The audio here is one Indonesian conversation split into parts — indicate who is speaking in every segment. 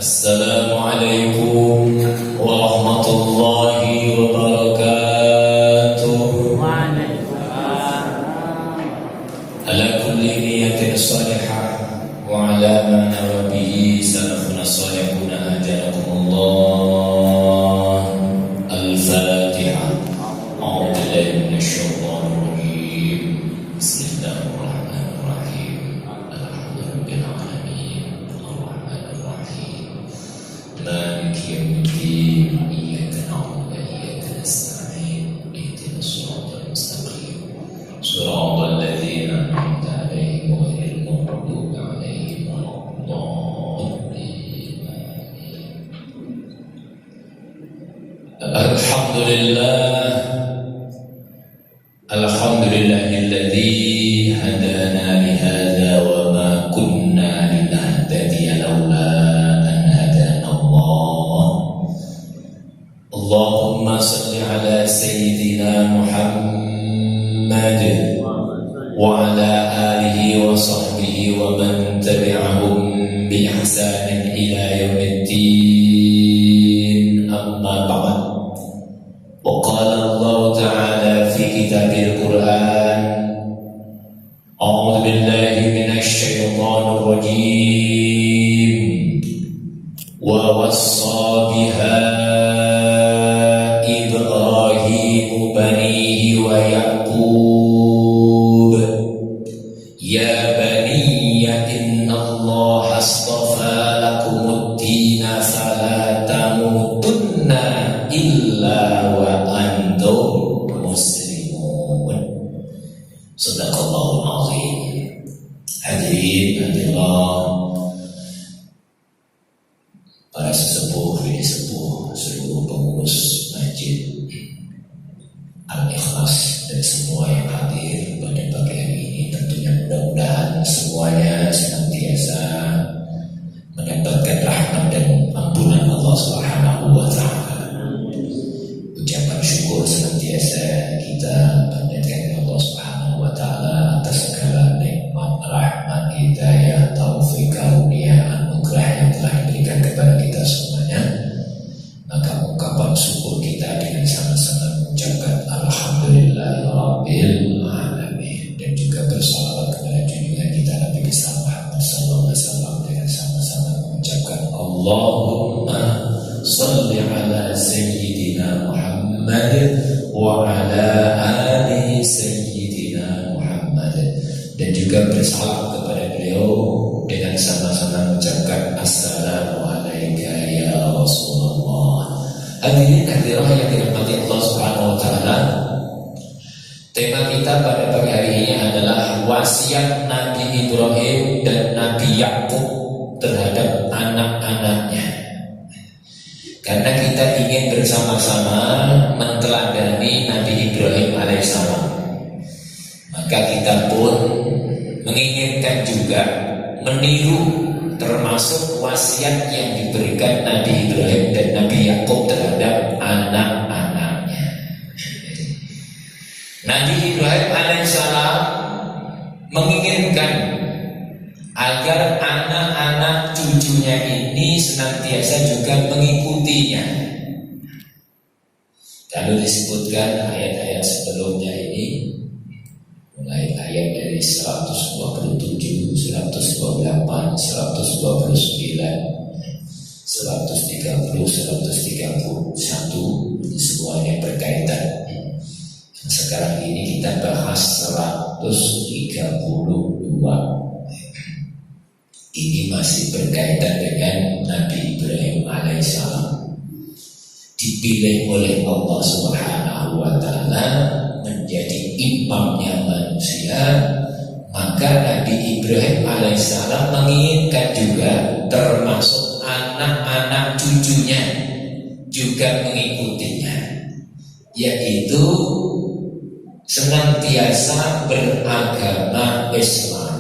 Speaker 1: Assalamualaikum warahmatullahi wabarakatuh. Ala kulli niyatin salihah wa ala ma nawa bihi salafuna salihuna ajarakumullah. Al-Fatiha. A'udzu billahi minasy syaithanir rajim. Bismillahirrahmanirrahim. Alhamdulillahirabbil alamin. Arrahmanir rahim. Maliki yaumiddin. Iyyaka na'budu wa iyyaka nasta'in. Ihdinas siratal mustaqim. Shiratal ladzina an'amta 'alaihim ghairil maghdubi 'alaihim waladdallin. Alhamdulillahilladzi hadana li hadza wa ma kunna linahtadiya laula an hadana Allah. Allahumma shalli ala sayyidina Muhammad wa ala alihi wa sahbihi wa man tabi'ahum bi ihsanin ila yaumiddin. Amma ba'd. وقال الله تعالى في كتابه القرآن أعوذ بالله من الشيطان الرجيم ووصى بها إبراهيم بنيه ويعقوب يا بني إن الله اصطفى لكم الدين فلا تموتن إلا وأنتم مسلمون. Sadaqallahul azim. Hadirin hadirat, para sesepuh, bini sepuh, seluruh pengurus masjid Al-Ikhlas dan semua yang hadir pada pagi hari ini, tentunya mudah-mudahan semuanya senantiasa mendapatkan rahmat dan ampunan Allah Subhanahu wa Ta'ala. Ucapan syukur senantiasa kita panjatkan Allah Subhanahu wa Ta'ala atas segala nikmat, rahmat, hidayah, taufik, karunia, anugerah yang telah diberikan kepada kita semuanya. Maka ungkapan syukur kita dengan sama-sama mengucapkan Alhamdulillahirabbil alamin, dan juga bersalawat kepada junjungan kita Nabi besar Muhammad sallallahu alaihi wasallam dengan sama-sama mengucapkan Allahumma shalli ala sayyidina Muhammad wa ala ali sayyidina Muhammad, dan juga bersalam kepada beliau dengan sama-sama mengucapkan Assalamualaikum ya Rasulullah. Hadirin hadirat yang dirahmati Allah Subhanahu wa Ta'ala, tema kita pada pagi hari ini adalah wasiat Nabi Ibrahim dan Nabi Yakub terhadap anak-anaknya. Karena kita ingin bersama-sama menteladani Nabi Ibrahim alaihissalam, maka kita pun menginginkan juga meniru termasuk wasiat yang diberikan Nabi Ibrahim dan Nabi Yakub terhadap anak-anaknya. Nabi Ibrahim alaihissalam menginginkan agar anak-anak cucunya ini senantiasa juga mengikutinya. Kalau disebutkan ayat-ayat sebelumnya ini, mulai ayat dari 127, 128, 129, 130, 131, semuanya berkaitan. Sekarang ini kita bahas 132. Ini masih berkaitan dengan Nabi Ibrahim alaihissalam, dipilih oleh Allah Subhanahu wa Ta'ala menjadi imamnya manusia. Maka Nabi Ibrahim alaihissalam menginginkan juga termasuk anak-anak cucunya juga mengikutinya, yaitu senantiasa beragama Islam,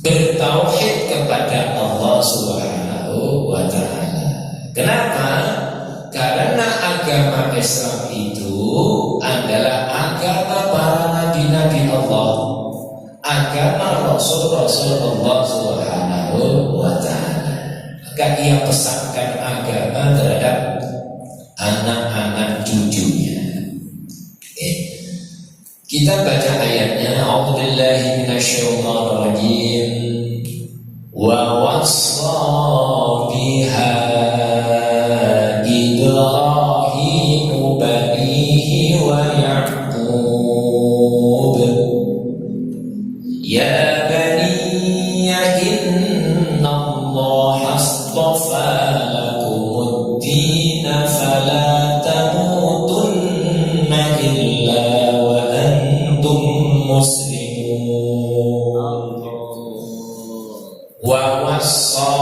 Speaker 1: bertauhid kepada Allah Subhanahu wa Ta'ala. Kenapa? Karena agama Islam itu adalah agama para nabi-nabi Allah, agama Rasul-Rasul Allah Subhanahu wa Ta'ala. maka ia pesankan agama terhadap anak-anak cucunya. Kita baca ayatnya. A'udzubillahi minasyaitonirrajim. Wa wassa biha Ibrahim banihi wa Ya'qub ya baniya inna Allah astafa lakumud-din fala tamutunna illa wa antum muslimun. Wa wassa,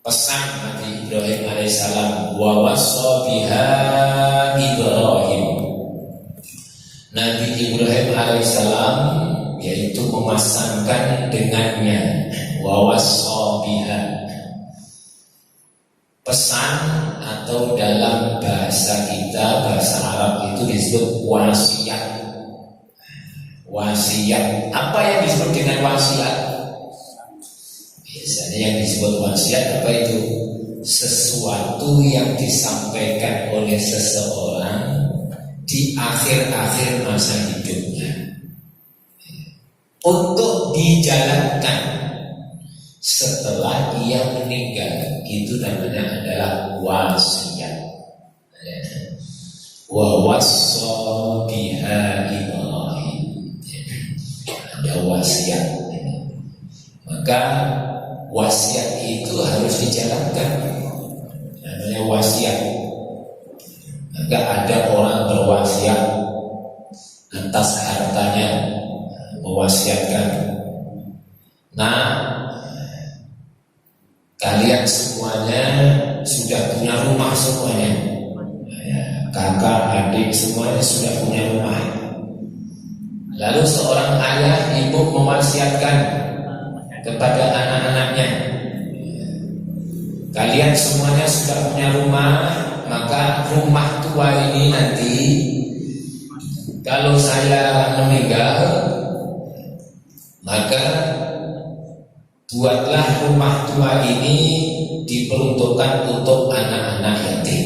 Speaker 1: pesan Nabi Ibrahim alaihissalam. Wa wassa biha Ibrahim, Nabi Ibrahim alaihissalam yaitu memasangkan dengannya. Wa wassa biha, pesan atau dalam bahasa kita, bahasa Arab itu disebut wasiat. Wasiat, apa yang disebut dengan wasiat? Biasanya yang disebut wasiat apa itu? Sesuatu yang disampaikan oleh seseorang di akhir-akhir masa hidupnya untuk dijalankan setelah ia meninggal. Itu namanya adalah wasiat. Wa wassa biha Ibrahim, ada wasiat. Maka wasiat itu harus dijalankan, namanya wasiat. Maka ada orang berwasiat atas hartanya, mewasiatkan, nah kalian semuanya sudah punya rumah semuanya, kakak, adik semuanya sudah punya rumah. Lalu seorang ayah, ibu mewasiatkan kepada anak-anaknya, kalian semuanya sudah punya rumah, maka rumah tua ini nanti kalau saya meninggal, maka buatlah rumah tua ini diperuntukkan untuk anak-anak yatim.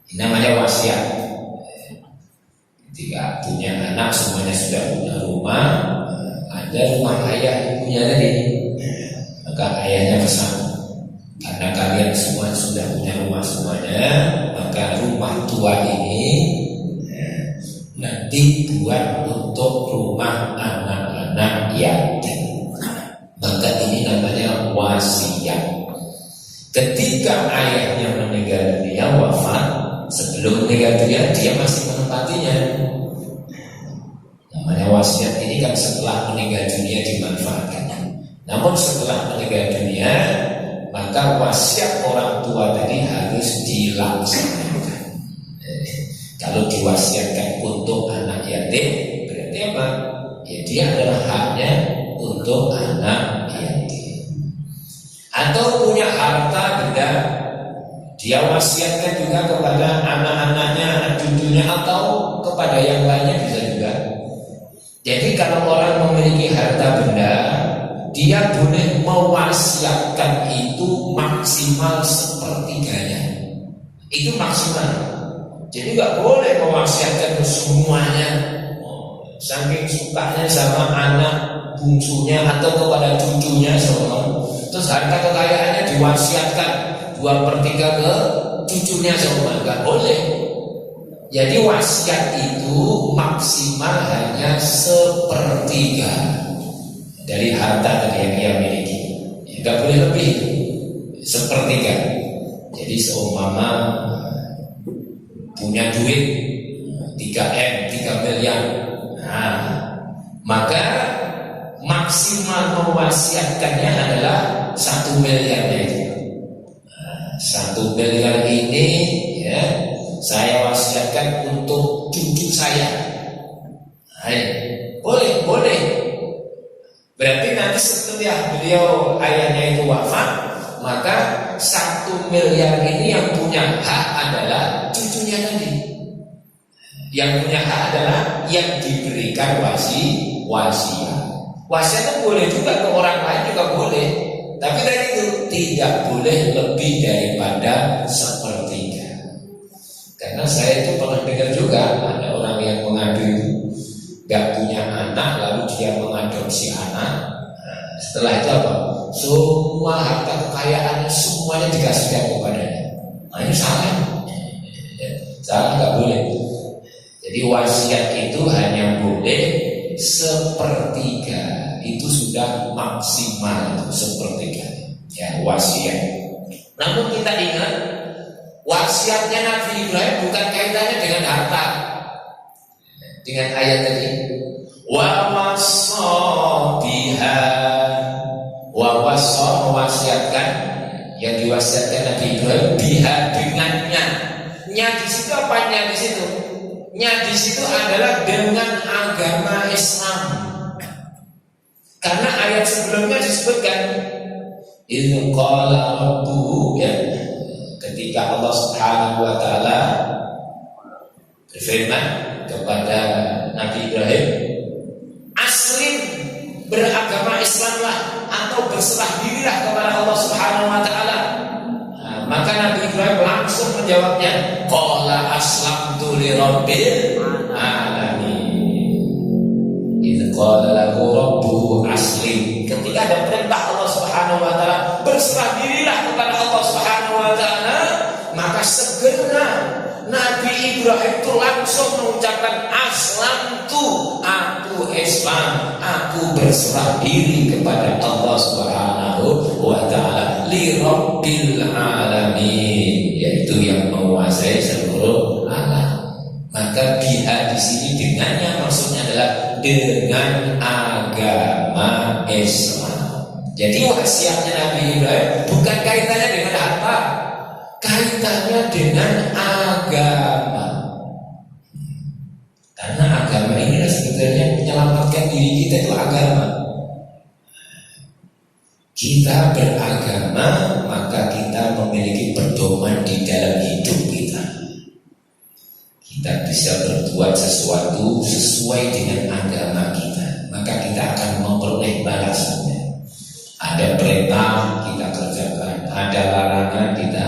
Speaker 1: Ini namanya wasiat. Ketika punya anak semuanya sudah punya rumah, ada rumah ayah ibunya tadi, maka ayahnya pesan, karena kalian semua sudah punya rumah semuanya, maka rumah tua ini nanti buat untuk rumah anak-anak yatim. Maka ini namanya wasiat. Ketika ayahnya meninggal dunia, wafat, sebelum meninggal dunia dia masih menempatinya. Namanya wasiat ini kan setelah meninggal dunia dimanfaatkan. Namun setelah meninggal dunia, maka wasiat orang tua tadi harus dilaksanakan. Kalau diwasiatkan untuk anak yatim, berarti apa? Ya, dia adalah haknya untuk anak yatim. Atau punya harta benda, dia wasiatkan juga kepada anak-anaknya, anak cucunya, atau kepada yang lainnya bisa juga. Jadi kalau orang memiliki harta benda, dia boleh mewasiatkan itu maksimal sepertiganya. Itu maksimal. Jadi nggak boleh mewasiatkan semuanya. Saking sukanya sama anak bungsunya atau kepada cucunya semua, terus harta kekayaannya diwasiatkan 2/3 ke cucunya semua, nggak boleh. Jadi wasiat itu maksimal hanya 1/3 dari harta yang dia miliki. Nggak boleh lebih 1/3. Jadi seumpama punya duit 3 miliar, nah, maka maksimal mewasiatkannya adalah 1 miliar itu. Nah, 1 miliar ini ya, saya wasiatkan untuk cucu saya. Nah, boleh. Berarti nanti setelah beliau ayahnya itu wafat, maka 1 miliar ini yang punya hak adalah cucunya tadi. Yang punya hak adalah yang diberikan wasiat. Wasiat itu boleh juga ke orang lain juga boleh, tapi tadi itu tidak boleh lebih daripada sepertiga. Karena saya itu pernah dengar juga ada orang yang mengadu gak punya anak lalu dia mengadopsi anak. Nah, setelah itu apa? Semua harta kekayaannya semuanya dikasihkan kepadanya. Nah, ini salah. Salah, nggak boleh. Jadi wasiat itu hanya boleh sepertiga. Itu sudah maksimal, itu sepertiga. Ya, wasiat. Namun kita ingat, wasiatnya Nabi Ibrahim bukan kaitannya dengan harta. Dengan ayat tadi, wa wassa biha, wa wassa mewasiatkan, yang diwasiatkan Nabi Ibrahim biha dengannya. Nya di situ apa nya di situ? Nya di situ adalah dengan agama Islam. Karena ayat sebelumnya disebutkan idz qala rabbuhu, ya, ketika Allah Subhanahu wa taala berfirman kepada Nabi Ibrahim, aslim, beragama Islamlah atau berserah dirilah kepada Allah Subhanahu wa taala. Nah, maka Nabi Ibrahim langsung menjawabnya, qala aslamtu li rabbil alamin. Idz qala lahu rabbuhu aslim. Ketika ada perintah Allah Subhanahu wa taala, berserah dirilah kepada Allah Subhanahu wa taala, maka segera Nabi Ibrahim itu langsung mengucapkan aslamtu, aku Islam, aku berserah diri kepada Allah Subhanahu wa taala, li rabbil alamin, yaitu yang menguasai seluruh alam. Maka biha di sini dengannya maksudnya adalah dengan agama Islam. Jadi wasiatnya Nabi Ibrahim bukan kaitannya dengan harta, kaitannya dengan agama. Karena agama ini sebetulnya menyelamatkan diri kita, itu agama. Kita beragama, maka kita memiliki pedoman di dalam hidup kita. Kita bisa berbuat sesuatu sesuai dengan agama kita, maka kita akan memperoleh balasannya. Ada perintah kita kerjakan, ada larangan kita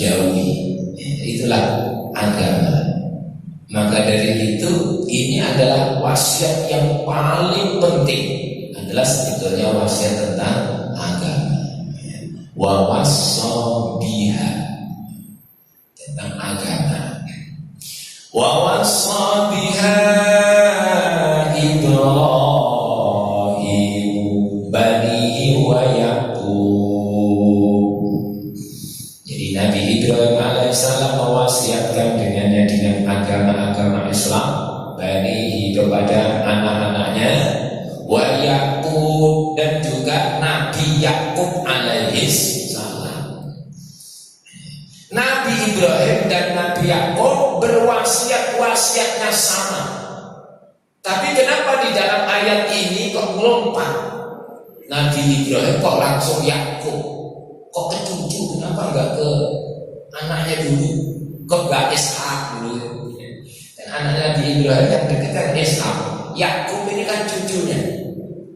Speaker 1: jauhi. Itulah agama. Maka dari itu, ini adalah wasiat yang paling penting, adalah sebetulnya wasiat tentang agama. Wa wassa biha, tentang agama. Wa wassa biha Ibrahim banihi wa Yaqub. Jadi Nabi Ibrahim alaihissalam mewasiatkan dengannya dengan agama-agama Islam, banihi kepada anak-anaknya, wa Yaqub dan juga Nabi Yaqub alaihissalam. Nabi Ibrahim dan Nabi Yaqub berwasiat-wasiatnya sama. Tapi kenapa di dalam ayat ini kok melompat? Nabi Ibrahim kok langsung Yaqub? Kok ke cucu? Kenapa enggak ke anaknya dulu? Kok enggak Ishak dulu? Dan anaknya Nabi Ibrahim yang dekat kan Ishak. Yaqub ini kan cucunya.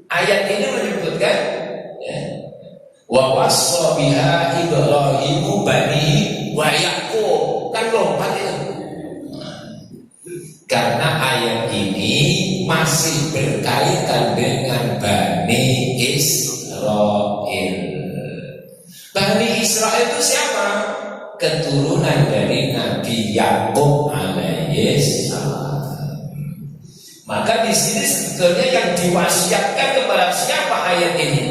Speaker 1: Ayat ini menyebutkan, ya, wa wassa biha Ibrahimu banihi wa Yaqub. Kan lompat itu. Karena ayat ini masih berkaitan dengan Bani Israel. Bani Israel itu siapa? Keturunan dari Nabi Yaqub alaihissalam. Maka di sini sebetulnya yang diwasiatkan kepada siapa ayat ini?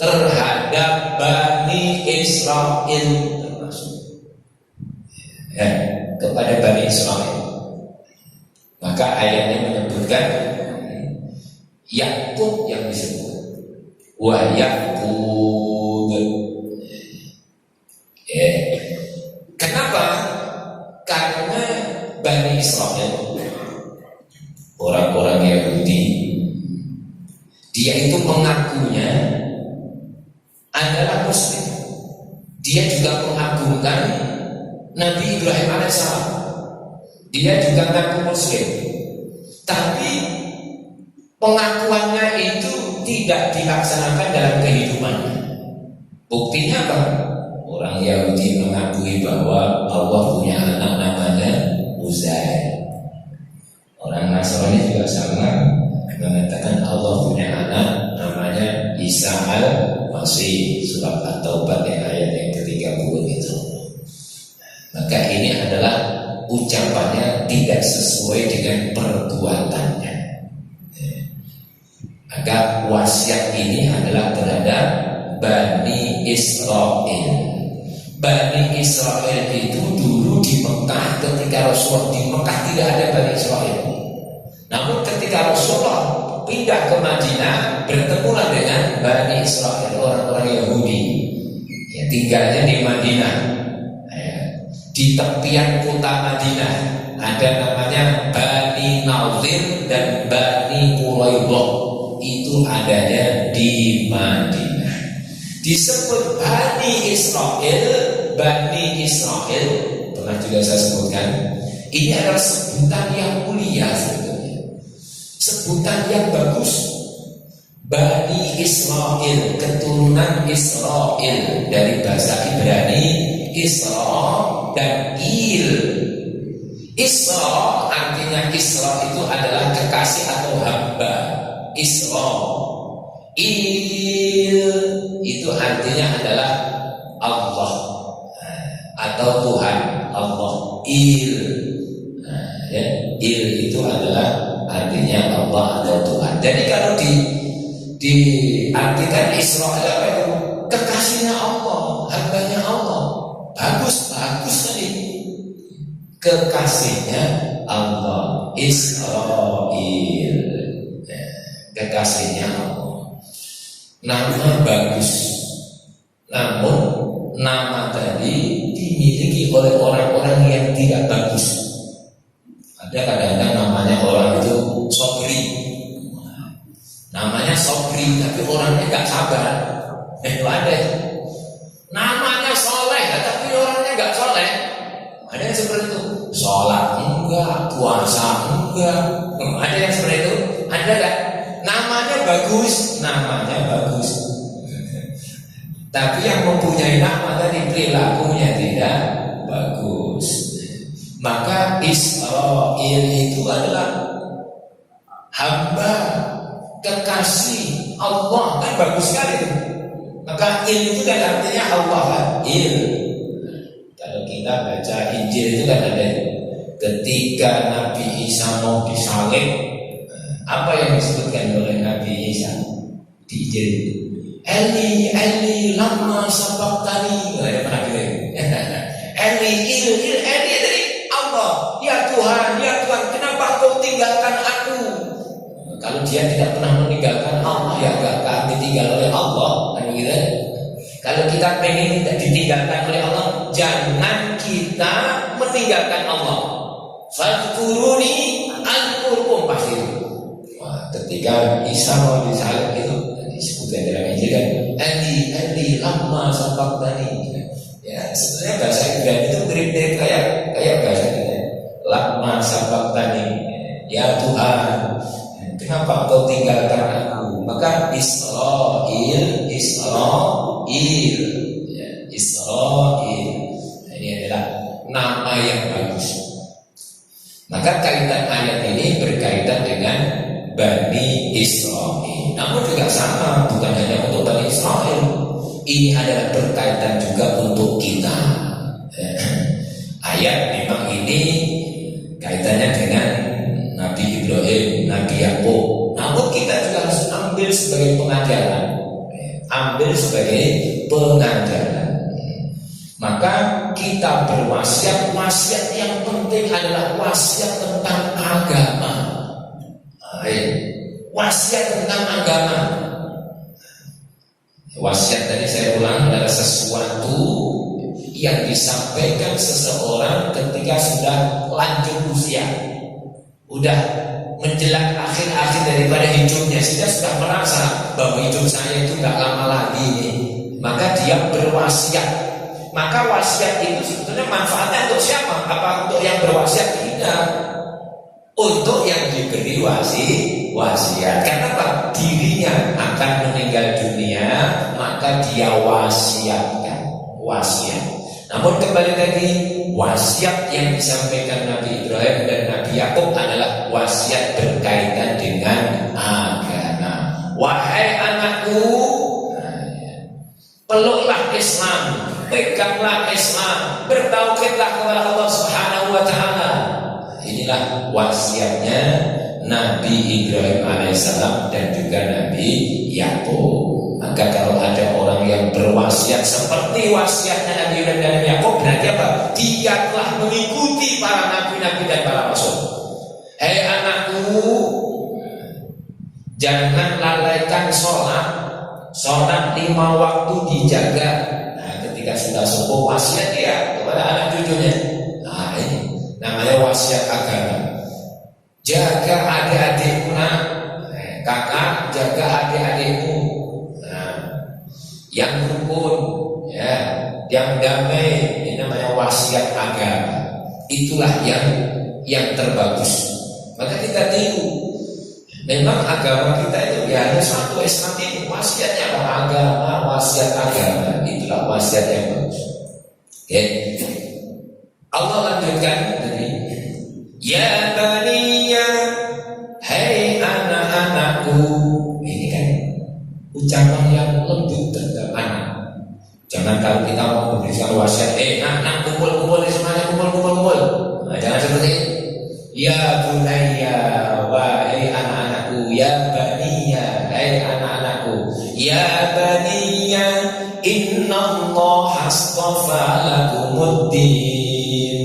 Speaker 1: Terhadap Bani Israel termasuk. Ya, kepada Bani Israel. Maka ayatnya menyebutkan Yaqub yang disebut, wa Yaqub. Kenapa? Karena Bani Israel, orang-orang Yahudi, dia itu mengakunya adalah Muslim. Dia juga mengagungkan Nabi Ibrahim alaihissalam. Dia juga ngaku Muslim, tapi pengakuannya itu tidak dilaksanakan dalam kehidupannya. Buktinya apa? Orang Yahudi mengakui bahwa Allah punya anak namanya Uzair. Orang Nasrani juga sama, mengatakan Allah punya anak namanya Isa al-Masih. Surat At-Taubah ayat yang ke-30 itu. Maka ini adalah ucapannya tidak sesuai dengan perbuatannya. Maka wasiat ini adalah terhadap Bani Israel. Bani Israel itu dulu di Mekah, ketika Rasulullah di Mekah tidak ada Bani Israel. Namun ketika Rasulullah pindah ke Madinah, bertemulah dengan Bani Israel, orang-orang Yahudi. Ya, tinggalnya di Madinah. Ya, di tepian kota Madinah ada namanya Bani Nadir dan Bani Quraidah. Itu adanya di Madinah. Disebut Bani Israel. Bani Israel pernah juga saya sebutkan, ini adalah sebutan yang mulia sebetulnya, sebutan yang bagus. Bani Israel, keturunan Israel, dari bahasa Ibrani Isra dan Il. Isra artinya, Isra itu adalah kekasih atau hamba. Isra. Il itu artinya adalah Allah atau Tuhan, Allah. Il, ya, Il itu adalah artinya Allah atau Tuhan. Jadi kalau diartikan Israel apa itu? Kekasihnya Allah, hambanya Allah. Bagus tadi. Kekasihnya Allah, Israel, kekasihnya Allah. Nama bagus, namun nama tadi dimiliki oleh orang-orang yang tidak bagus. Ada kadang-kadang namanya orang itu Sobri, namanya Sobri tapi orangnya gak sabar. Ada namanya Soleh tapi orangnya gak soleh. Ada yang seperti itu, sholat enggak, puasa enggak. Ada yang seperti itu, ada gak? Namanya bagus, tapi yang mempunyai nama tadi perilakunya tidak bagus. Maka Israel itu adalah hamba, kekasih Allah, kan bagus sekali. Maka Il itu kan artinya Allah kan, Il. Kalau kita baca Injil itu kan ada, ketika Nabi Isa mau disalib, apa yang disebutkan oleh Nabi Isa di Injil itu? Eli, Eli, lama sabaqtani. Ada pernah gitu? Eli, Eli dari Allah. Ya Tuhan, kenapa kau tinggalkan aku? Kalau dia tidak pernah meninggalkan Allah, ya gak akan ditinggal oleh Allah, kan begitu? Kalau kita pengen tidak ditinggalkan oleh Allah, jangan kita meninggalkan Allah. Fadkuruni al-qurkum pasti. Ketika Isa mau disalib itu disebutkan dalam Injil kan, Eli lama sabaqtani. Ya, sebenarnya bahasa Ibrani itu mirip-mirip kayak bahasa kita. Lama sabaqtani. Ya Tuhan, kenapa kau tinggalkan aku? Maka Israel. Ya, Israel. Ini adalah nama yang bagus. Maka kaitan ayat ini berkaitan dengan Bani Israel. Namun juga sama, bukan hanya untuk Bani Israel. Ini adalah berkaitan juga untuk kita. Ayat memang ini kaitannya dengan Nabi Ibrahim, Nabi Yakub. Namun kita juga harus ambil sebagai pengajaran. Maka kita berwasiat. Wasiat yang penting adalah wasiat tentang agama. Wasiat tentang agama. Wasiat tadi saya ulang adalah sesuatu yang disampaikan seseorang ketika sudah lanjut usia, udah menjelang akhir-akhir daripada hidupnya, sehingga sudah merasa bahwa hidup saya itu nggak lama lagi nih. Maka dia berwasiat. Maka wasiat itu sebetulnya manfaatnya untuk siapa? Apa untuk yang berwasiat? Tidak. Untuk yang diberi wasiat. Karena apa? Dirinya nantinya akan meninggal dunia, maka dia wasiatkan, wasiat. Namun kembali lagi, wasiat yang disampaikan Nabi Ibrahim dan Nabi Yakub adalah wasiat berkaitan dengan agama. Wahai anakku, peluklah Islam, peganglah Islam, bertauhidlah kepada Allah Subhanahu wa taala. Inilah wasiatnya Nabi Ibrahim alaihissalam dan juga Nabi Yakub. Maka kalau ada orang yang berwasiat seperti wasiatnya Nabi Ibrahim dan Nabi Yakub, berarti apa? Dia telah mengikuti para nabi-nabi dan para rasul. Hei anakku, jangan lalaikan sholat. Sholat 5 waktu dijaga. Nah, ketika sudah subuh wasiat dia kepada anak cucunya. Nah, ini namanya wasiat agama. Jaga adik-adikmu, kakak jaga adik-adikmu. Nah, yang rukun, ya, yang damai, ini namanya wasiat agama. Itulah yang terbagus. Maka kita tiru. Memang agama kita itu ya hanya satu, Islam ini wasiatnya agama, wasiat agama. Itulah wasiat yang bagus. Oke. Allah lanjutkan tadi, ya baniya, hai anak-anakku. Ini kan ucapan yang lembut terhadap anak. Jangan kalau kita mau memberikan wasiat, nak kumpul semuanya, kumpul. Nah, jangan seperti itu. Ya bunayya, wahai anak-anakku. Ya baniya, hai anak-anakku. Ya baniya, innallaha astafa lakumuddin.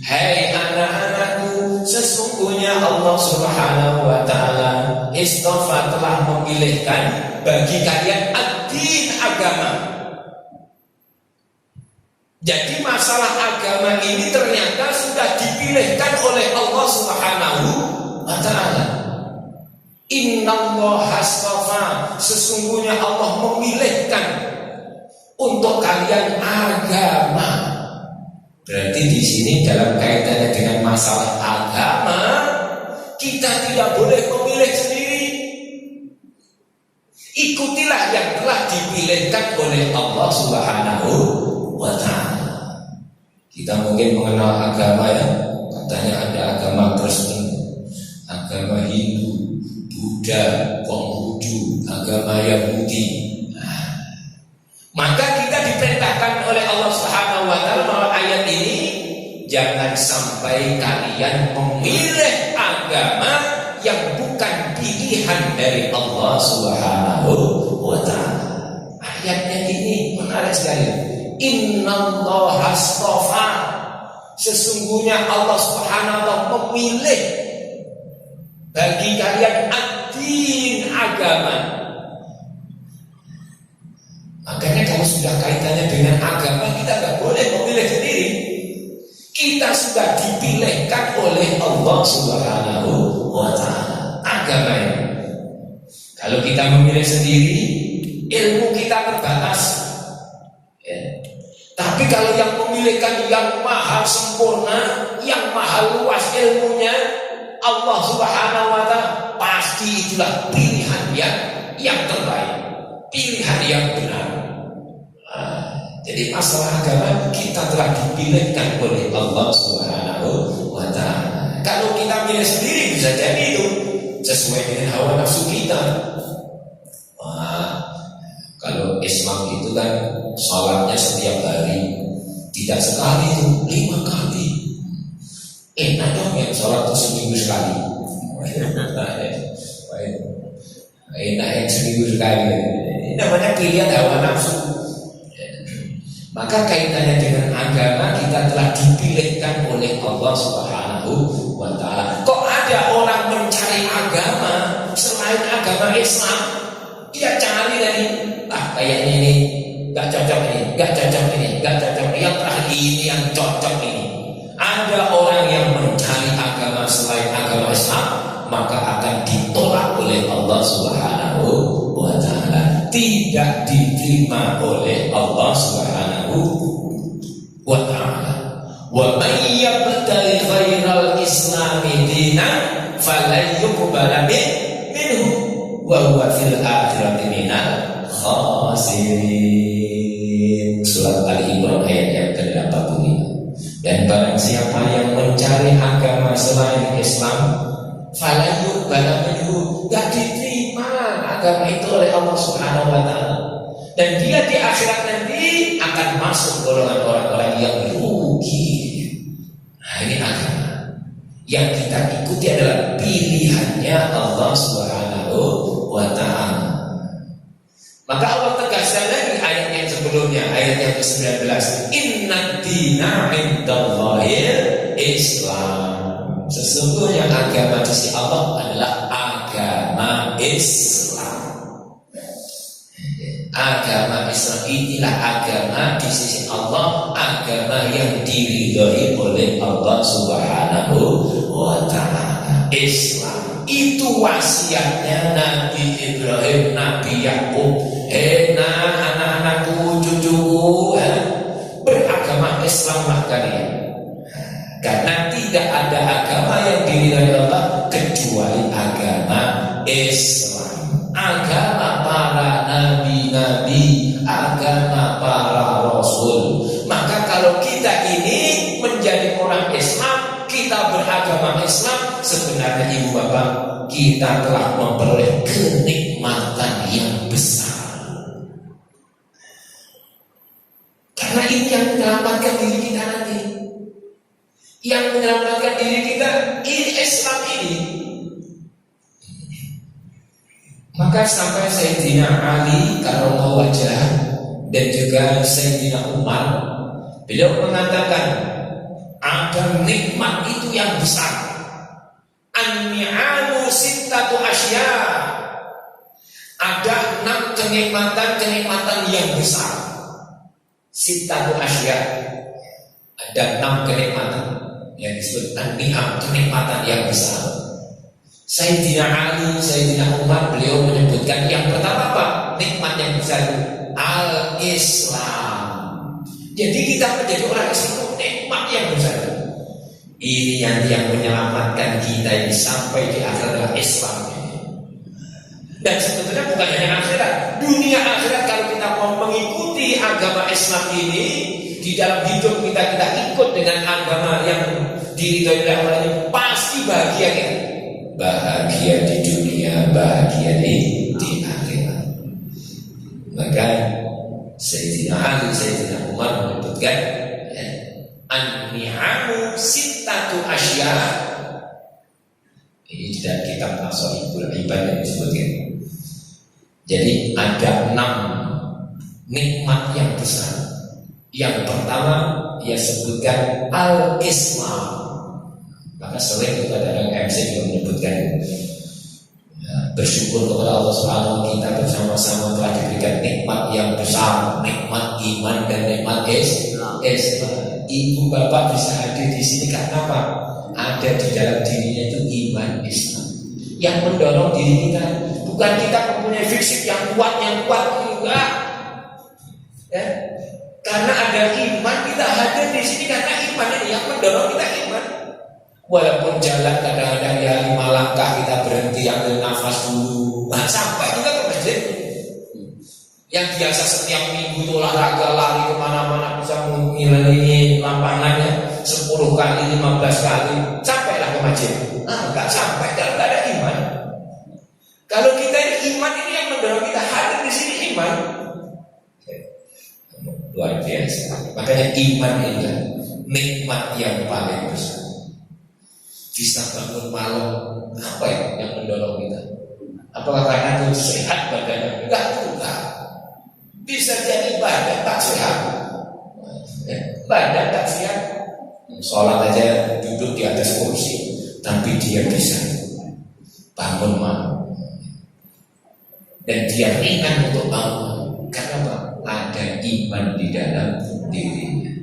Speaker 1: Hai anak-anakku, sesungguhnya Allah Subhanahu wa taala istafa, telah memilihkan bagi kalian ad-din, agama. Jadi masalah agama ini ternyata sudah dipilihkan oleh Allah Subhanahu wa taala. Innallaha astafa, sesungguhnya Allah memilihkan untuk kalian agama. Berarti di sini dalam kaitannya dengan masalah agama, kita tidak boleh memilih sendiri. Ikutilah yang telah dipilihkan oleh Allah Subhanahu wa taala. Kita mungkin mengenal agama ya, katanya ada agama Kristen, agama Hindu, Buddha, Konghucu, agama Yahudi. Nah, maka kita diperintahkan oleh Allah Subhanahu wa taala melalui ayat ini, jangan sampai kalian memilih agama yang bukan pilihan dari Allah Subhanahu wa taala. Ayatnya ini menarik sekali. Innallaha astafa, sesungguhnya Allah Subhanahu wa taala memilih bagi kalian ad-din, agama. Makanya kalau sudah kaitannya dengan agama, kita nggak boleh memilih sendiri. Kita sudah dipilihkan oleh Allah Subhanahu wa taala agama ini. Kalau kita memilih sendiri, ilmu kita terbatas. Tapi kalau yang memilihkan yang maha sempurna, yang maha luas ilmunya, Allah Subhanahu wa taala, pasti itulah pilihan yang terbaik, pilihan yang benar. Jadi masalah agama kita telah dipilihkan oleh Allah Subhanahu wa taala. Kalau kita pilih sendiri bisa jadi itu sesuai dengan hawa nafsu kita. Kalau Islam itu kan sholatnya setiap hari, tidak sekali itu 5 kali. Enak dong yang sholat itu seminggu sekali. Enak yang seminggu sekali. Ini namanya pilihan hawa nafsu. Maka kaitannya dengan agama, kita telah dipilihkan oleh Allah Subhanahu wa taala. Kok ada orang mencari agama selain agama Islam? Dia cari dari kayaknya ini gak cocok, ini gak cocok, ini gak cocok, yang terakhir ini yang cocok ini. Ada orang yang mencari agama selain agama Islam, maka akan ditolak oleh Allah Subhanahu wa taala, tidak diterima oleh Allah Subhanahu wa taala. Wa may yabtaghi ghairal islami dinan falan yuqbala minhu wa huwa fil akhirati minal khasirin. Surat Al-Imran ayat yang ke-85. Dan barang siapa yang mencari agama selain Islam, falayuk balaminhu, gak diterima agama itu oleh Allah Subhanahu wa ta'ala. Dan dia di akhirat nanti akan masuk golongan orang-orang yang rugi. Nah, ini agama yang kita ikuti adalah pilihannya Allah Subhanahu wa ta'ala. Maka Allah tegaskan lagi ayat yang sebelumnya, ayat yang ke-19, inna dina indallahil Islam. Sesungguhnya agama di sisi Allah adalah agama Islam. Agama Islam inilah agama di sisi Allah, agama yang diridhoi oleh Allah Subhanahu wa ta'ala. Islam itu wasiatnya Nabi Ibrahim, Nabi Yakub. Anak-anakku, cucuku, beragama Islamlah kalian. Karena tidak ada agama yang diridhoi Allah kecuali agama Islam. Agama para nabi-nabi, agama para rasul. Maka kalau kita ini menjadi orang Islam, kita beragama Islam, sebenarnya ibu bapak, kita telah memperoleh kenikmatan yang besar. Karena ini yang menyelamatkan diri kita nanti. Yang menyelamatkan diri kita ini Islam ini. Maka sampai Sayyidina Ali karramallahu wajhah dan juga Sayyidina Umar, beliau mengatakan ada nikmat itu yang besar. An-ni'amu sittatu asya. Ada 6 kenikmatan yang besar. Sittatu asya. Ada 6 kenikmatan yang disebut an-ni'am, kenikmatan yang besar. Sayyidina Ali, Sayyidina Umar, beliau menyebutkan yang pertama apa? Nikmat yang besar, al-Islam. Jadi kita menjadi orang Islam itu nikmat yang besar. Ini yang menyelamatkan kita ini sampai di akhirat adalah Islam. Dan sebetulnya bukan hanya akhirat, dunia akhirat kalau kita mau mengikuti agama Islam ini, di dalam hidup kita ikut dengan agama yang diridhoi oleh Allah ini, pasti bahagia kita. Bahagia di dunia, bahagia di akhirat. Maka Sayyidina Ali, Sayyidina Umar menyebutkan an-ni'amu sittatu asya. Ini tidak kitab Nasrul Ibad yang disebutkan. Jadi ada 6 nikmat yang besar. Yang pertama ia sebutkan al-Islam. Maka sering kita dalam MC juga menyebutkan bersyukur kepada Allah Subhanahu wa ta'ala, kita bersama-sama telah diberikan nikmat yang besar, nikmat iman dan nikmat Islam. Ibu bapak bisa hadir di sini karena apa? Ada di dalam dirinya itu iman Islam yang mendorong diri kita. Bukan kita mempunyai fisik yang kuat enggak. Ya. Karena ada iman kita hadir di sini karena iman ini yang mendorong kita iman. Walaupun jalan kadang-kadang ya 5 langkah kita berhenti ambil nafas dulu, sampai juga ke masjid. Yang biasa setiap minggu itu olahraga lari kemana-mana bisa mengelilingi lapangannya 10 kali, 15 kali, sampailah ke masjid. Enggak sampai kalau tidak ada iman. Kalau kita ini iman ini yang mendorong kita hadir di sini iman. Luar biasa. Makanya iman ini nikmat yang paling besar. Bisa bangun malam, apa yang mendorong kita? Apakah karena itu sehat badannya? Enggak juga. Bisa jadi badan tak sehat, badan tak sehat. Sholat aja duduk di atas kursi, tapi dia bisa bangun malam. Dan dia ringan untuk bangun. Karena apa? Ada iman di dalam dirinya.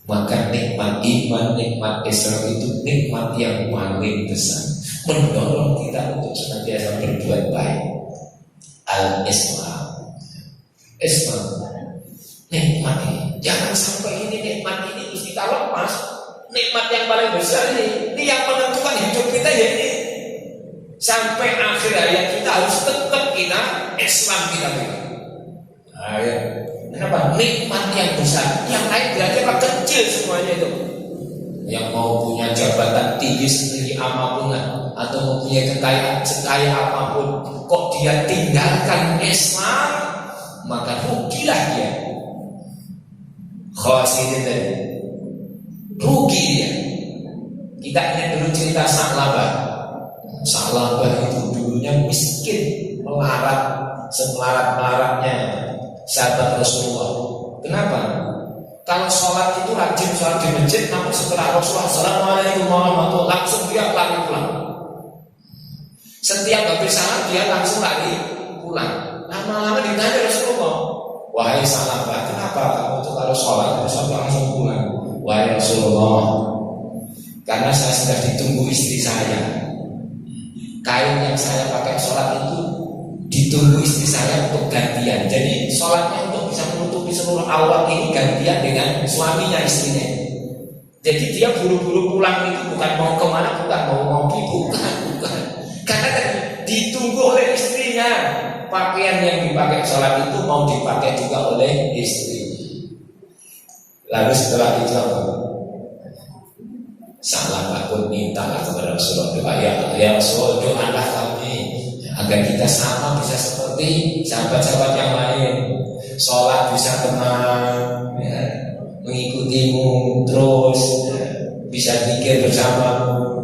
Speaker 1: Maka nikmat iman, nikmat Islam itu nikmat yang paling besar, mendorong kita untuk senantiasa berbuat baik. Al-Islam, Islam, nikmat ini. Jangan sampai ini nikmat ini terus kita lepas. Nikmat yang paling besar ini yang menentukan hidup kita ya ini. Sampai akhir hayat kita harus tetap Islam kita ini. Nah, ya. Kenapa? Nikmat yang besar. Yang lain berarti apa? Kecil semuanya itu. Yang mau punya jabatan tinggi setinggi apapun atau mempunyai kekayaan sekaya apapun, kok dia tinggalkan Islam, maka rugilah dia. Khosirin tadi, rugi dia. Kita ingat dulu cerita Sa'labah. Sa'labah itu dulunya miskin, melarat, semelarat-melaratnya sahabat Rasulullah. Kenapa? Kalau sholat itu rajin sholat di masjid, namun setelah Rasulullah Assalamualaikum warahmatullahi wabarakatuh, langsung dia lari pulang. Setiap habis salat dia langsung lari pulang. Lama-lama ditanya Rasulullah, wahai Sa'labah, kenapa kamu itu kalau sholat langsung pulang? Wahai Rasulullah, karena saya sudah ditunggu istri saya. Kain yang saya pakai sholat itu ditunggu istri saya untuk gantian. Jadi sholatnya untuk bisa menutupi seluruh aurat ini gantian dengan suaminya, istrinya. Jadi dia buru-buru pulang itu bukan mau kemana, bukan mau ngopi, bukan. Karena ditunggu oleh istrinya. Pakaian yang dipakai sholat itu mau dipakai juga oleh istri. Lalu setelah itu apa? Sa'labah pun minta kepada Rasulullah, doa ya Rasul, doalah kami agar kita sama bisa seperti sahabat-sahabat yang lain, sholat bisa tenang, ya, mengikutimu terus, ya, bisa zikir bersamamu.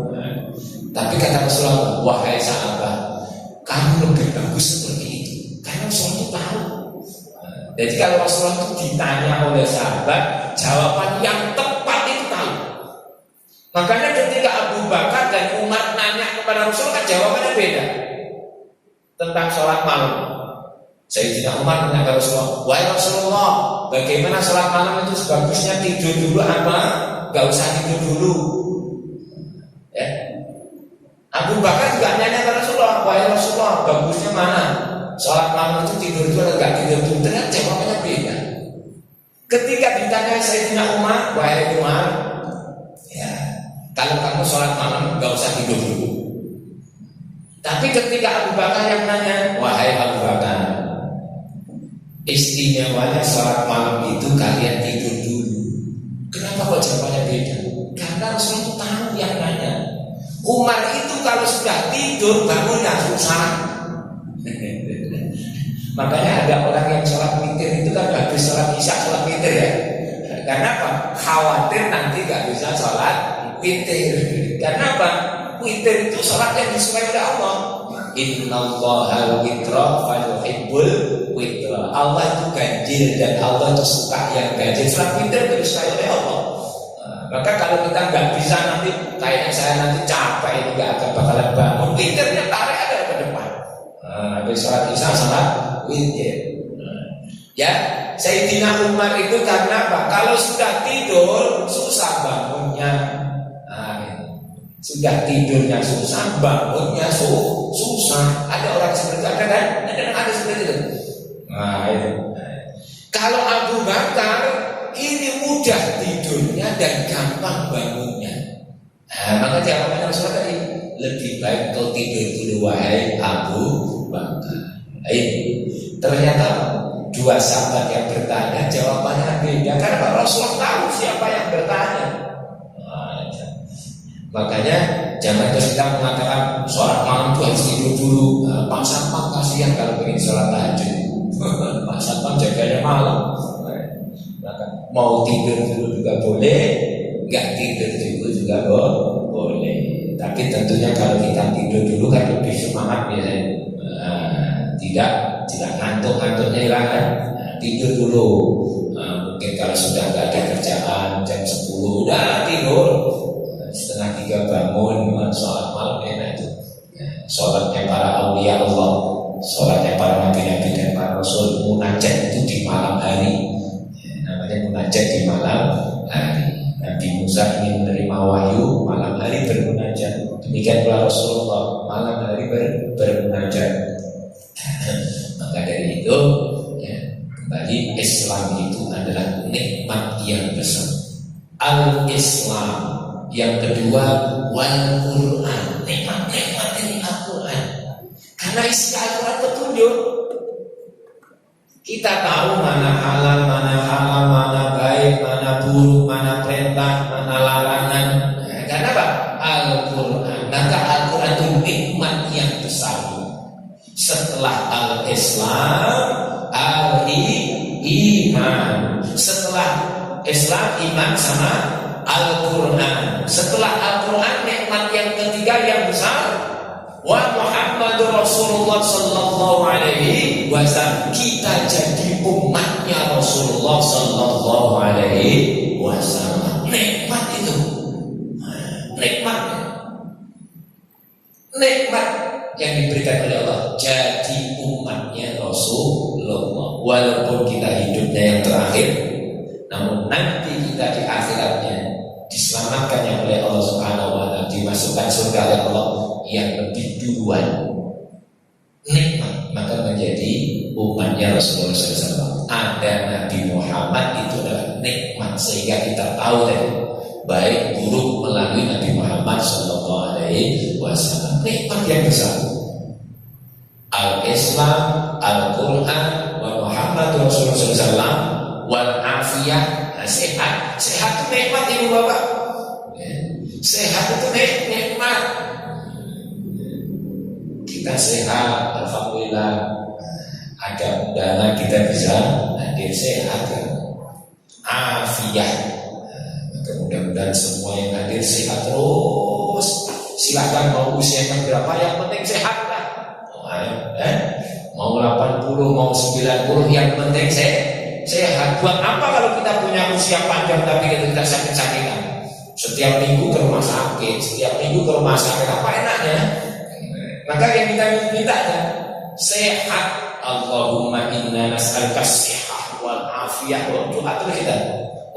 Speaker 1: Tapi kata Rasulullah, wahai Sa'labah, kamu lebih bagus seperti itu, karena Rasulullah itu tahu. Jadi kalau Rasulullah itu ditanya oleh sahabat, jawaban yang tepat itu tahu. Makanya ketika Abu Bakar dan Umar nanya kepada Rasulullah, kan jawabannya beda tentang sholat malam. Sayyidina Umar nanya kepada Rasulullah, wahai Rasulullah, bagaimana sholat malam itu sebagusnya tidur dulu apa gak usah tidur dulu? Ya. Abu Bakar juga nanya kepada Rasulullah, wahai Rasulullah, bagusnya mana? Sholat malam itu tidur dulu atau gak tidur dulu? Ternyata jawabannya beda. Ketika ditanya Sayyidina Umar, wahai Umar, ya, kalau kamu sholat malam gak usah tidur dulu. Tapi ketika Abu Bakar yang nanya, wahai Abu Bakar, istimewanya sholat malam itu kalian tidur dulu. Kenapa kok jawabannya beda? Karena Rasulullah itu tahu yang nanya. Umar itu kalau sudah tidur bangunnya susah. Makanya ada orang yang sholat witir itu kan habis sholat isya sholat witir ya. Karena apa? Khawatir nanti gak bisa sholat witir. Karena apa? Witir itu sholat yang disukai oleh Allah. Innallahal witra fayuhibbul witra. Allah itu ganjil dan Allah itu suka yang ganjil. Sholat witir itu disukai oleh Allah. Maka kalau kita nggak bisa nanti, kayaknya saya nanti capek ini nggak akan bakalan bangun. Witirnya tarik aja ke depan. Habis sholat isya sholat witir. Ya, Sayyidina Umar itu karena apa? Kalau sudah tidur susah bangunnya. Sudah tidurnya susah, bangunnya susah. Ada orang seperti itu, kan? Ada seperti itu. Nah, itu. Kalau Abu Bakar ini mudah tidurnya dan gampang bangunnya. Maka jawabannya Rasulullah tadi, lebih baik kau tidur dulu wahai Abu Bakar. Ternyata dua sahabat yang bertanya jawabannya beda karena Rasulullah tahu siapa yang bertanya. Makanya jangan terus kita mengatakan sholat malam itu harus tidur dulu. Pak Satpam kasihan kalau ingin sholat tahajud. Pak Satpam jaganya malam. Maka mau tidur dulu juga boleh, nggak tidur dulu juga boleh. Tapi tentunya kalau kita tidur dulu kan lebih semangat ya. Tidak ngantuk-ngantuknya hilang kan. Tidur dulu. Mungkin kalau sudah nggak ada kerjaan jam 10 udah tidur. Setengah 3 bangun, sholat malam enak itu. Sholatnya para awliya Allah, sholatnya para nabi-nabi dan para rasul, munajat itu di malam hari. Namanya munajat di malam hari. Nabi Musa ingin menerima wahyu, malam hari bermunajat. Demikian pula Rasulullah, malam hari bermunajat. Maka dari itu, ya, kembali Islam itu adalah nikmat yang besar. Al-Islam. Yang kedua, wal Quran. Nikmat ini Al-Quran. Karena isi Al-Quran petunjuk. Kita tahu mana halal, mana haram, mana baik, mana buruk, mana perintah, mana larangan. Nah, karena apa? Al-Quran. Maka Al-Quran itu nikmat yang besar. Setelah Al-Islam, Al-Iman. Setelah Islam, iman sama Al-Quran. Setelah Al-Quran, nikmat yang ketiga yang besar, wa Muhammadur Rasulullah sallallahu alaihi wasallam. Kita jadi umatnya Rasulullah sallallahu alaihi wasallam. Nikmat itu. Nikmat yang diberikan oleh Allah, jadi umatnya Rasulullah. Walaupun kita hidupnya yang terakhir, namun nanti kita di akhiratnya diselamatkannya oleh Allah Subhanahu wa taala, dimasukkan surga oleh Allah yang lebih duluan. Nikmat, maka menjadi umatnya Rasulullah SAW. Ada Nabi Muhammad, itu adalah nikmat, sehingga kita tahu baik buruk melalui Nabi Muhammad Sallallahu Alaihi Wasallam. Nikmat yang besar. Al-Islam, Al-Quran, wa Muhammad Rasulullah SAW, wal afiyah. Nah, sehat itu nikmat, ibu bapak. Sehat itu nikmat. Kita sehat, alhamdulillah. Ada dana kita bisa hadir sehat. Afiyah. Maka mudah-mudahan semua yang hadir sehat terus. Silakan mau usianya berapa, yang penting sehat lah. Mau 80, mau 90, yang penting sehat. Buat apa kalau kita punya usia panjang tapi kita sakit-sakitan? Setiap minggu ke rumah sakit, apa enaknya? Maka yang kita minta sehat. Allahumma inna nas'aluka as-sihah wal afiyah wa du'a kita.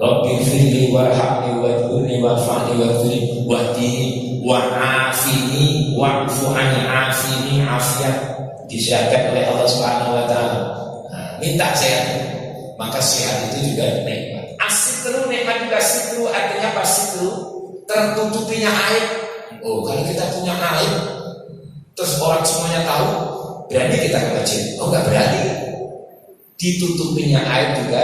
Speaker 1: Rabbi firli warhamni wadhurni warfa'ni wadhurni wahdini wa'afini wa'fu anni afini afiyah. Disyaratkan oleh Allah Subhanahu wa taala. Minta sehat. Maka sehat itu juga nikmat. Asitru, nikmat juga sitru, artinya apa sitru? Tertutupinya aib. Oh, kalau kita punya aib terus orang semuanya tahu, berani kita ke masjid? Oh, enggak berani. Ditutupinya aib juga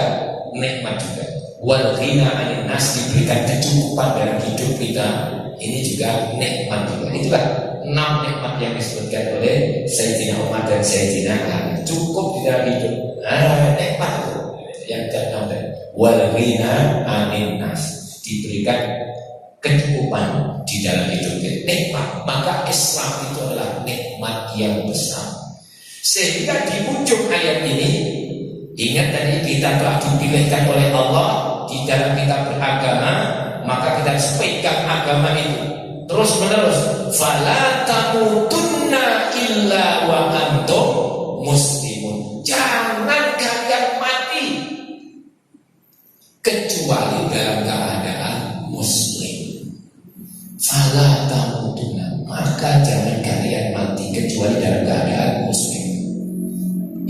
Speaker 1: nikmat juga. Wal ghina 'anil nas, diberikan kecukupan dalam hidup kita. Ini juga nikmat juga. Itulah 6 nikmat yang disebutkan oleh Sayyidina Umar dan Sayyidina Ali. Cukup di dalam hidup. Nikmat itu yang ke-6. Wal ghina 'anil nas, diberikan kecukupan di dalam hidup kita. Nikmat. Maka Islam itu adalah nikmat yang besar. Sehingga di ujung ayat ini, ingat tadi kita telah dipilihkan oleh Allah di dalam kita beragama, maka kita harus pegang agama itu terus menerus. Fala tamutunna illa wa antum muslimun. Jangan kalian mati kecuali dalam keadaan muslim. Fala tamutunna, maka jangan kalian mati kecuali dalam keadaan muslim.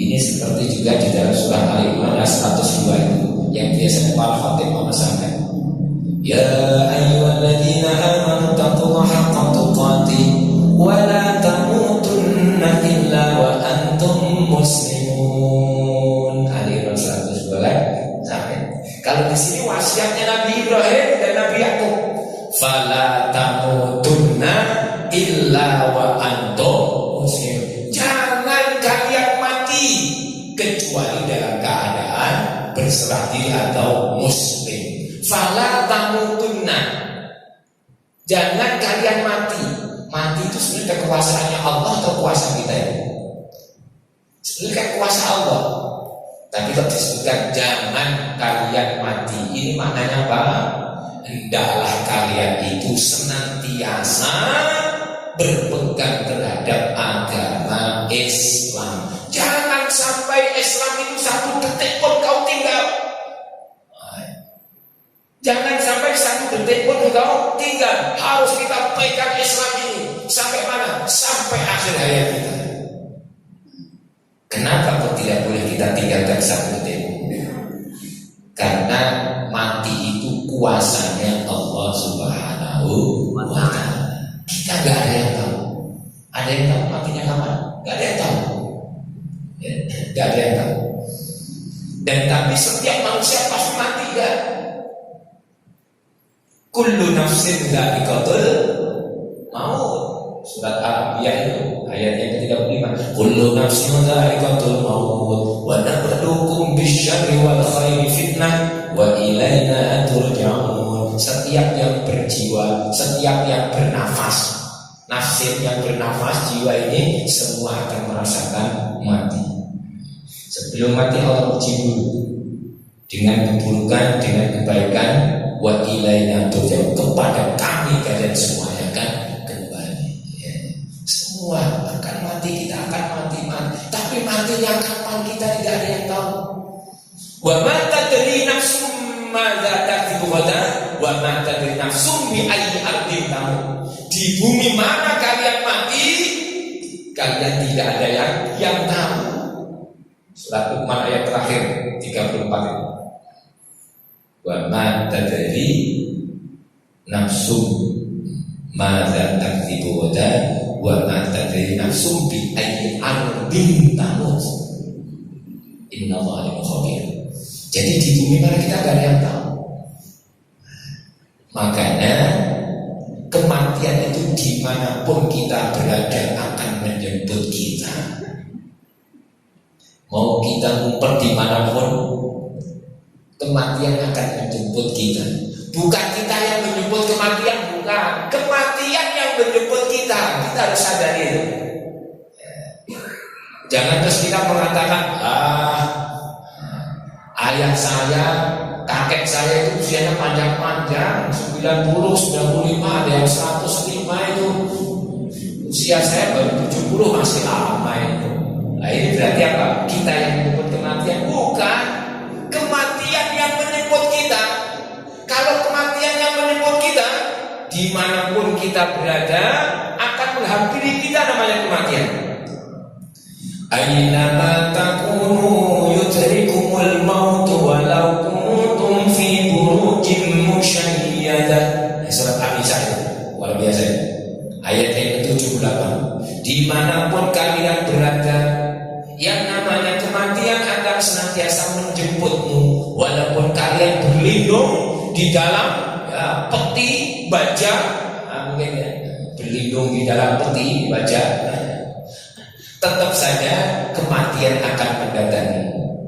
Speaker 1: Ini seperti juga di dalam surah Al-Imran 102 itu yang biasanya para khatib memesankan. Ya ayyuhalladzina amanu taqullaha haqqa tuqatih wa la tamutunna illa wa antum muslimun. Al-Imran 102 sampai. Kalau di sini wasiatnya Nabi Ibrahim dan Nabi Yakub. Fala tamutunna illa wa antum muslimun. Jangan kalian mati kecuali dalam keadaan berserah diri atau muslim. Fala tamutunna, jangan kalian mati. Mati itu sebenarnya kekuasaannya Allah atau kuasa kita ini? Sebenarnya kan kuasa Allah. Tapi kalau disebutkan jangan kalian mati, ini maknanya apa? Hendaklah kalian itu senantiasa berpegang terhadap agama Islam. Jangan sampai Islam itu satu detik pun kau tinggal. Jangan sampai satu detik pun kau tinggal. Harus kita pegang Islam ini. Sampai mana? Sampai akhir hayat kita. Kenapa kok tidak boleh kita tinggalkan satu detik? Karena mati itu kuasanya Allah Subhanahu wa ta'ala. Kita gak ada yang tahu. Ada yang tahu matinya kapan? Gak ada yang tahu. Gak ada yang tahu. Dan tapi setiap manusia pasti mati ya. Kullu nafsin dha'iqatul maut. Surat Al-Anbiya itu ayat yang ke-35. Kullu nafsin dha'iqatul maut wa nabluukum bisyarri wal khairi fitnah wa ilaina turja'un. Setiap yang berjiwa, setiap yang bernafas, nafsin yang bernafas, jiwa ini semua akan merasakan mati. Sebelum mati Allah uji dulu dengan keburukan, dengan kebaikan. Wa ilaina turja'un, kepada kami kalian semuanya akan kembali ya. Semua akan mati, kita akan mati. Tapi matinya kapan kita tidak ada yang tahu. Wa ma tadri nafsum madza taksibu ghadan wa ma tadri nafsum bi ayyi ardin tamut. Di bumi mana kalian mati, kalian tidak ada yang tahu. Surat Luqman ayat terakhir 34 itu. Wa ma tadri nafsum madza taksibu ghadan wa ma tadri nafsum bi ayyi ardin tamut. Innallaha alimul khabir. Jadi di bumi mana kita gak ada yang tahu. Makanya kematian itu dimanapun kita berada akan menjemput kita. Mau kita ngumpet dimanapun, kematian akan menjemput kita. Bukan kita yang menjemput kematian, bukan. Kematian yang menjemput kita. Kita harus sadari itu. Jangan terus kita mengatakan, ayah saya, kakek saya itu usianya panjang-panjang, 90, 95, ada yang 105 itu. Usia saya baru 70 masih lama itu. Nah ini berarti apa? Kita yang menyebut kematian? Bukan. Kematian yang menyebut kita. Kalau kematian yang menyebut kita, dimanapun kita berada akan menghampiri kita, namanya kematian. Aynama takunu yudrikumul maut walau kuntum fi burujin musyayyadah. Surat An-Nisa itu luar biasa. Ayat yang ke-78. Dimanapun kalian berada, yang namanya kematian akan senantiasa menjemputmu, walaupun kalian berlindung di dalam peti baja, mungkin ya, berlindung di dalam peti baja, tetap saja kematian akan mendatangi.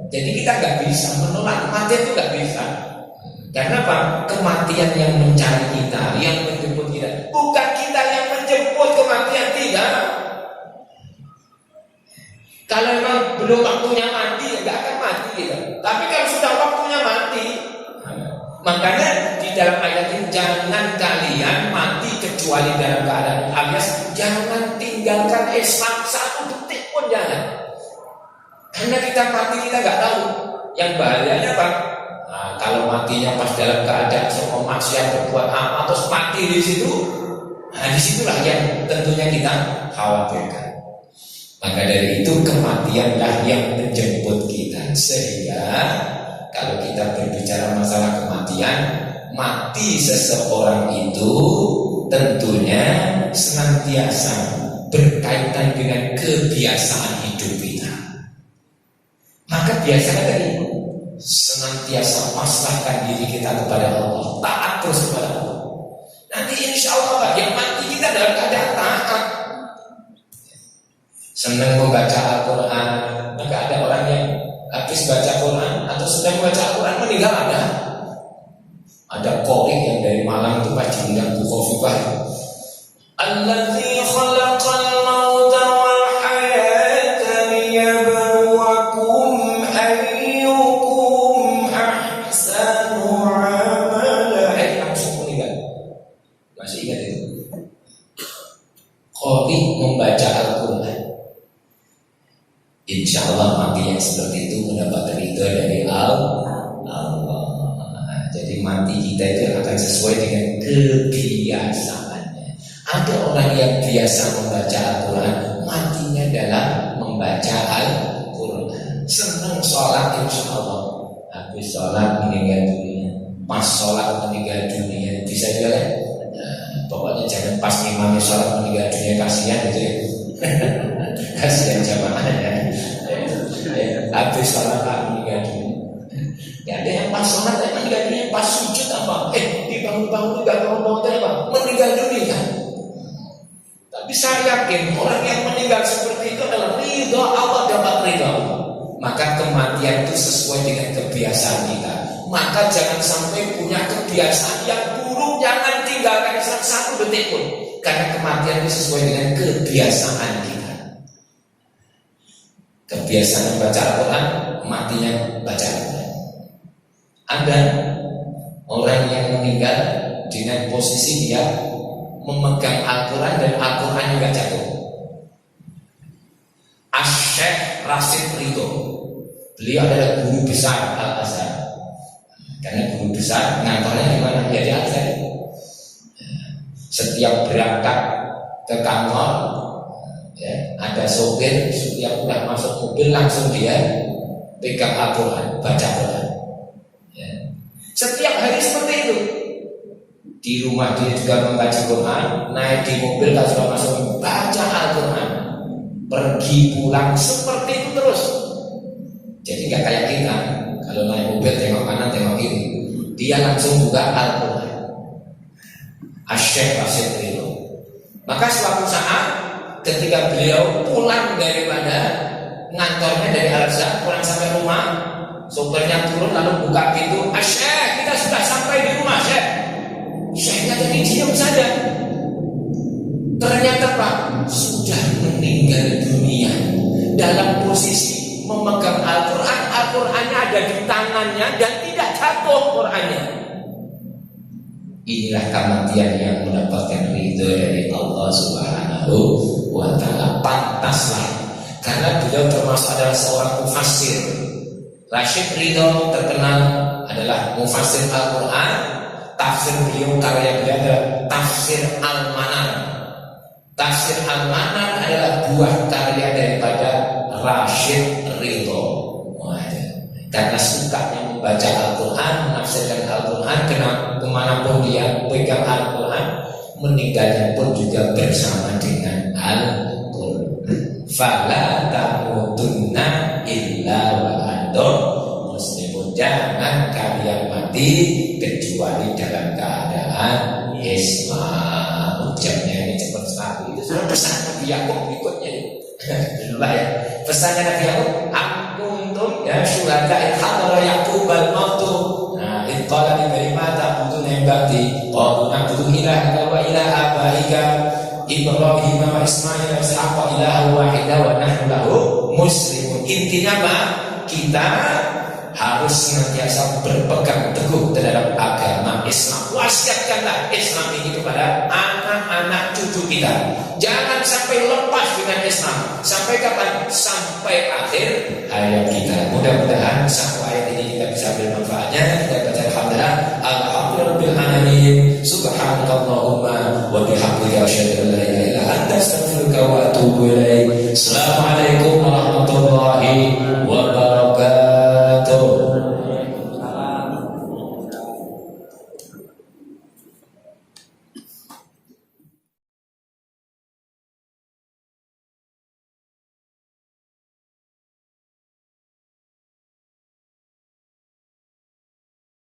Speaker 1: Jadi kita nggak bisa menolak kematian, itu nggak bisa. Karena apa? Kematian yang mencari kita, yang menjemput kita, bukan kita yang menjemput kematian, tidak. Kalau memang belum waktunya mati, ya nggak akan mati gitu. Tapi kalau sudah waktunya mati, makanya di dalam ayat ini jangan kalian mati kecuali dalam keadaan, alias jangan tinggalkan Islam satu detik pun jangan. Karena kita mati kita nggak tahu. Yang bahayanya apa? Nah, kalau matinya pas dalam keadaan semua maksiat berbuat apa terus mati di situ, nah disitulah yang tentunya kita khawatirkan. Maka dari itu kematianlah yang menjemput kita. Sehingga kalau kita berbicara masalah kematian, mati seseorang itu tentunya senantiasa berkaitan dengan kebiasaan hidup kita. Maka biasanya tadi senantiasa pasrahkan diri kita kepada Allah, taat terus kepada Allah. Nanti insya Allah yang mati kita dalam keadaan taat. Senang membaca Al-Quran, maka ada orang yang habis baca Quran atau sedang membaca Al-Quran meninggal ada. Ada qori yang dari Malang itu pasti undang Bu Khofifah. Allazi khalaqal mauta wal hayata liyabluwakum ayyukum ahsanu amala. Langsung meninggal. Masih ingat itu? Qori membaca Al-Quran. Insya Allah mati yang seperti itu mendapat ridho dari Allah. Jadi mati kita itu akan sesuai dengan kebiasaannya. Ada orang yang biasa membaca Al-Quran, matinya dalam membaca Al-Quran. Senang sholat insya Allah, habis sholat meninggal dunia. Pas sholat meninggal dunia, bisa juga kan? Pokoknya jangan pas imamnya sholat meninggal dunia, kasihan gitu ya. Kasihan jamaahnya. Habis sholat meninggal dunia. Saya yakin orang yang meninggal seperti itu adalah ridha Allah, dapat ridha. Maka kematian itu sesuai dengan kebiasaan kita. Maka jangan sampai punya kebiasaan yang buruk, jangan tinggalkan Islam satu detik pun. Karena kematian itu sesuai dengan kebiasaan kita. Kebiasaan baca Al-Quran, matinya baca Al-Quran. Ada orang yang meninggal dengan posisi dia memegang Al-Quran dan Al-Quran juga jatuh. Asy-Syaikh Rasyid Ridho, beliau adalah guru besar Al-Azhar. Karena guru besar ngantornya di mana? Ya di Al-Azhar. Setiap berangkat ke kantor, ya, ada sopir, setiap udah masuk mobil langsung dia pegang Al-Quran, baca Al-Quran. Ya. Setiap hari seperti itu. Di rumah dia juga membaca Quran, naik di mobil kalau sudah masuk baca Al-Quran, pergi pulang seperti itu terus. Jadi gak kayak kita, kalau naik mobil tengok kanan tengok kiri, dia langsung buka Al-Quran. Asy-Syaikh Rasyid Ridho. Maka suatu saat ketika beliau pulang daripada ngantornya dari Al-Azhar, pulang sampai rumah, sopirnya turun lalu buka pintu, Asy-Syaikh, kita sudah sampai di rumah, Syekh. Syekhnya tadi diam saja. Ternyata Pak sudah meninggal dunia dalam posisi memegang Al-Quran. Al-Qurannya ada di tangannya dan tidak jatuh Qurannya. Inilah kematian yang mendapatkan ridho dari Allah Subhanahu wa Ta'ala. Pantaslah, karena beliau termasuk adalah seorang mufassir. Rasyid Ridho terkenal adalah mufassir Al-Quran. Tafsir beliau, karya beliau adalah Tafsir Al-Manar. Tafsir Al-Manar adalah buah karya daripada Rasyid Ridho. Karena sukanya membaca Al-Quran, menafsirkan Al-Quran, kemanapun dia pegang Al-Quran, meninggalnya pun juga bersama dengan Al-Quran. Fala tamutunna illa wa antum muslimun. Jangan kalian mati kecuali dalam keadaan Islam. Ucapnya ini cepat sekali. Itu sudah pesan Nabi Yakub berikutnya. Ya. Pesannya Nabi Yakub, akuntum ya syuhada in hadara Yakub al-mautu. Nah, in qala li kalimata ta'buduna min ba'di qalu na'budu ilaha wa ilaha abaika Ibrahim wa Ismail wa Ishaq ilaha wahida wa nahnu lahu muslimun. Intinya apa? Kita harus senantiasa berpegang teguh terhadap agama Islam. Wasiatkanlah Islam ini kepada anak-anak cucu kita. Jangan sampai lepas dengan Islam. Sampai kapan? Sampai akhir hayat kita. Mudah-mudahan satu ayat ini kita bisa ambil manfaatnya. Kita baca alhamdulillah. Alhamdulillahirabbil alamin. Subhanakallahumma wa bihamdika asyhadu an la ilaha illa anta astaghfiruka wa atubu ilaik. Assalamualaikum